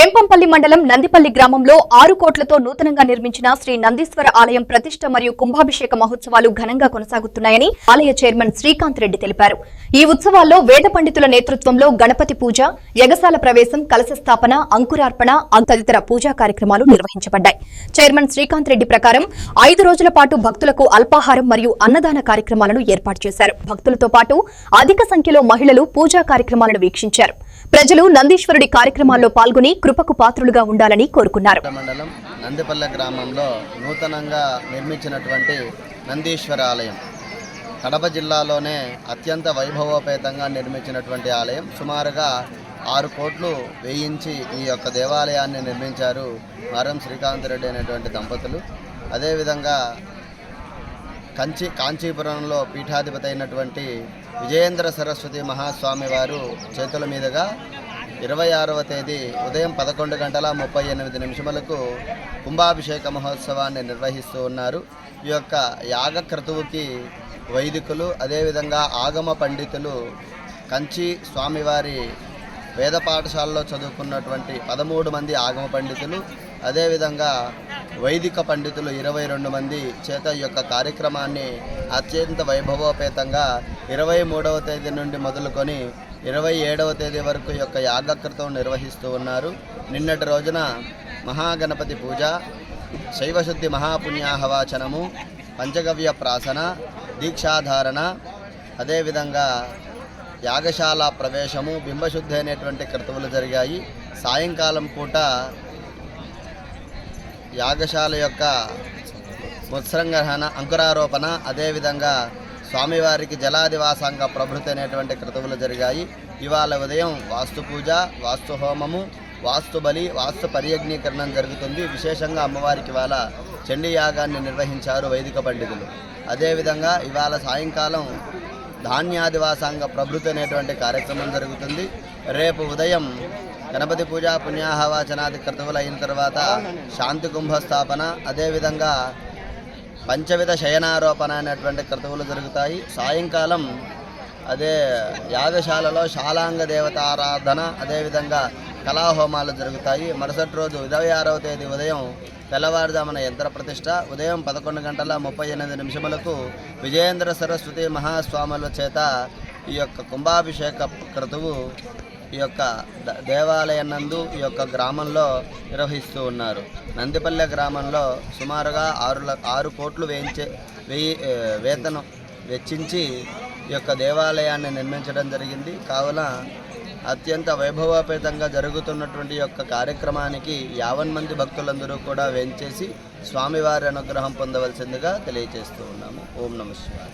వేంపంపల్లి మండలం నందిపల్లి గ్రామంలో 6 కోట్లతో నూతనంగా నిర్మించిన శ్రీ నందీశ్వర ఆలయం ప్రతిష్ఠ మరియు కుంభాభిషేక మహోత్సవాలు ఘనంగా కొనసాగుతున్నాయని ఆలయ చైర్మన్ శ్రీకాంత్ రెడ్డి తెలిపారు. ఈ ఉత్సవాల్లో వేద పండితుల నేతృత్వంలో గణపతి పూజ, యగశాల ప్రవేశం, కలశ స్థాపన, అంకురార్పణ తదితర పూజా కార్యక్రమాలు నిర్వహించబడ్డాయి. చైర్మన్ శ్రీకాంత్ రెడ్డి ప్రకారం 5 రోజుల పాటు భక్తులకు అల్పాహారం మరియు అన్నదాన కార్యక్రమాలను ఏర్పాటు చేశారు. భక్తులతో పాటు అధిక సంఖ్యలో మహిళలు పూజా కార్యక్రమాలను వీక్షించారు. ప్రజలు నందీశ్వరుడి కార్యక్రమాల్లో పాల్గొని కృపకు పాత్రులుగా ఉండాలని కోరుకున్నారు. మండలం నందిపల్లె గ్రామంలో నూతనంగా నిర్మించినటువంటి నందీశ్వర ఆలయం కడప జిల్లాలోనే అత్యంత వైభవోపేతంగా నిర్మించినటువంటి ఆలయం. సుమారుగా 6 కోట్లు వేయించి ఈ యొక్క దేవాలయాన్ని నిర్మించారు మారం శ్రీకాంత్ రెడ్డి అనేటువంటి దంపతులు. అదేవిధంగా కాంచీపురంలో పీఠాధిపతి అయినటువంటి విజయేంద్ర సరస్వతి మహాస్వామి వారు చేతుల మీదుగా 26వ తేదీ ఉదయం 11:38 కుంభాభిషేక మహోత్సవాన్ని నిర్వహిస్తూ ఉన్నారు. ఈ యొక్క యాగ క్రతువుకి వైదికులు, అదేవిధంగా ఆగమ పండితులు, కంచి స్వామివారి వేద పాఠశాలలో చదువుకున్నటువంటి 13 మంది ఆగమ పండితులు, అదేవిధంగా వైదిక పండితులు 22 మంది చేత ఈ యొక్క కార్యక్రమాన్ని అత్యంత వైభవోపేతంగా 23వ తేదీ నుండి మొదలుకొని 27వ తేదీ వరకు యొక్క యాగకృతం నిర్వహిస్తూ ఉన్నారు. నిన్నటి రోజున మహాగణపతి పూజ, శైవశుద్ధి మహాపుణ్యాహవాచనము, పంచగవ్య ప్రాసన, దీక్షాధారణ, అదేవిధంగా యాగశాల ప్రవేశము, బింబశుద్ధి అనేటువంటి క్రతువులు జరిగాయి. సాయంకాలం పూట యాగశాల యొక్క ముత్సంగ్రహణ, అంకురారోపణ, అదేవిధంగా స్వామివారికి జలాదివాసాంగ ప్రభృతి అనేటువంటి క్రతువులు జరిగాయి. ఇవాళ ఉదయం వాస్తు పూజ, వాస్తు హోమము, వాస్తు బలి, వాస్తు పర్యజ్ఞీకరణం జరుగుతుంది. విశేషంగా అమ్మవారికి ఇవాళ చండీ యాగాన్ని నిర్వహించారు వైదిక పండితులు. అదేవిధంగా ఇవాళ సాయంకాలం ధాన్యాదివాసాంగ ప్రభృతి అనేటువంటి కార్యక్రమం జరుగుతుంది. రేపు ఉదయం గణపతి పూజ, పుణ్యాహవాచనాది క్రతువులు అయిన తర్వాత శాంతి కుంభస్థాపన, అదేవిధంగా పంచవిధ శయనారోపణ అనేటువంటి క్రతువులు జరుగుతాయి. సాయంకాలం అదే యాగశాలలో శాలాంగ దేవత ఆరాధన, అదేవిధంగా కళాహోమాలు జరుగుతాయి. మరుసటి రోజు 26వ తేదీ ఉదయం తెల్లవారుజామున యంత్ర ప్రతిష్ట, ఉదయం 11:38 విజయేంద్ర సరస్వతి మహాస్వాముల చేత ఈ యొక్క కుంభాభిషేక క్రతువు ఈ యొక్క దేవాలయం నందు ఈ యొక్క గ్రామంలో నిర్వహిస్తూ ఉన్నారు. నందిపల్లె గ్రామంలో సుమారుగా 6 కోట్లు వేతనం వెచ్చించి ఈ యొక్క దేవాలయాన్ని నిర్మించడం జరిగింది. కావున అత్యంత వైభవోపేతంగా జరుగుతున్నటువంటి యొక్క కార్యక్రమానికి 50 మంది భక్తులందరూ కూడా వేంచేసి స్వామివారి అనుగ్రహం పొందవలసిందిగా తెలియజేస్తూ ఉన్నాము. ఓం నమః శివాయ.